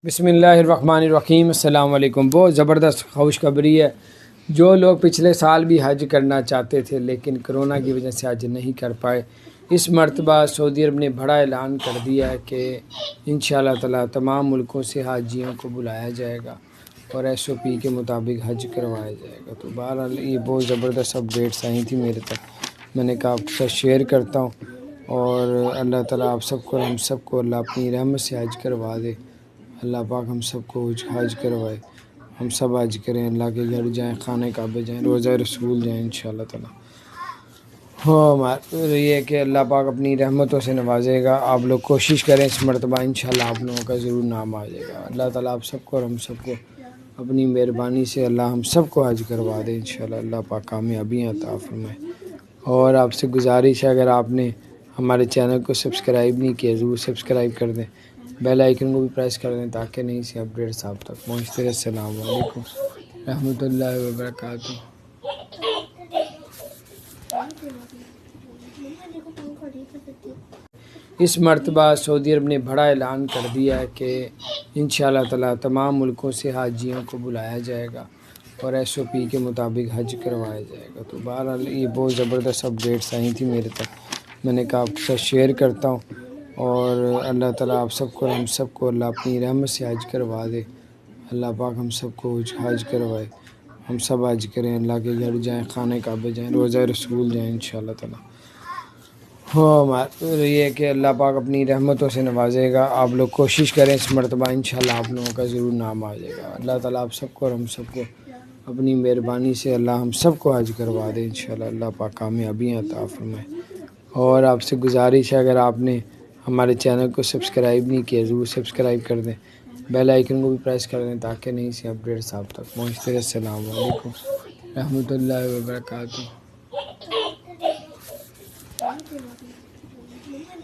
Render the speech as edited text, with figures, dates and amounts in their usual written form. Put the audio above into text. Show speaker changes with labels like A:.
A: بسم اللہ الرحمن الرحیم۔ السلام علیکم۔ بہت زبردست خوشخبری ہے۔ جو لوگ پچھلے سال بھی حج کرنا چاہتے تھے لیکن کرونا کی وجہ سے حج نہیں کر پائے، اس مرتبہ سعودی عرب نے بڑا اعلان کر دیا ہے کہ انشاءاللہ تعالی تمام ملکوں سے حاجیوں کو بلایا جائے گا اور SOP کے مطابق حج کروایا جائے گا۔ تو بہرحال یہ بہت زبردست اپڈیٹس آئی تھیں میرے تک، میں نے کہا آپ کے ساتھ شیئر کرتا ہوں، اور اللہ تعالیٰ آپ سب کو، ہم سب کو اللہ اپنی رحمت سے حج کروا دے۔ اللہ پاک ہم سب کو حج کروائے، ہم سب حج کریں، اللہ کے گھر جائیں، خانہ کعبہ جائیں، روضہ رسول جائیں انشاءاللہ تعالیٰ۔ یہ ہے کہ اللہ پاک اپنی رحمتوں سے نوازے گا۔ آپ لوگ کوشش کریں اس مرتبہ، انشاءاللہ آپ لوگوں کا ضرور نام آ جائے گا۔ اللہ تعالیٰ آپ سب کو اور ہم سب کو اپنی مہربانی سے اللہ ہم سب کو حج کروا دے انشاءاللہ۔ اللہ پاک کامیابی عطا فرمائے۔ اور آپ سے گزارش ہے، اگر آپ نے ہمارے چینل کو سبسکرائب نہیں کیا ضرور سبسکرائب کر دیں، بیل آئیکن کو بھی پریس کر دیں تاکہ نئی سی اپڈیٹس آپ تک پہنچتے رہیں۔ السلام علیکم رحمۃ اللہ وبرکاتہ۔ اس مرتبہ سعودی عرب نے بڑا اعلان کر دیا ہے کہ انشاءاللہ تعالی تمام ملکوں سے حاجیوں کو بلایا جائے گا اور SOP کے مطابق حج کروایا جائے گا۔ تو بہرحال یہ بہت زبردست اپڈیٹس آئی تھیں میرے تک، میں نے کہا آپ کے ساتھ شیئر کرتا ہوں، اور اللہ تعالیٰ آپ سب کو اور ہم سب کو اللہ اپنی رحمت سے حج کروا دے۔ اللہ پاک ہم سب کو حج کروائے، ہم سب حج کریں، اللہ کے گھر جائیں، خانہ کعبہ جائیں، روضہ رسول جائیں انشاءاللہ تعالیٰ۔ یہ ہے کہ اللہ پاک اپنی رحمتوں سے نوازے گا۔ آپ لوگ کوشش کریں اس مرتبہ، انشاءاللہ آپ لوگوں کا ضرور نام آ جائے گا۔ اللہ تعالیٰ آپ سب کو اور ہم سب کو اپنی مہربانی سے اللہ ہم سب کو حج کروا دے انشاءاللہ۔ اللہ پاک کامیابی عطا فرمائے۔ اور آپ سے گزارش ہے، اگر آپ نے ہمارے چینل کو سبسکرائب نہیں کیا ضرور سبسکرائب کر دیں، بیل آئیکن کو بھی پریس کر دیں تاکہ نئی سی اپڈیٹس آپ تک پہنچتے رہیں۔ السلام علیکم رحمۃ اللہ وبرکاتہ۔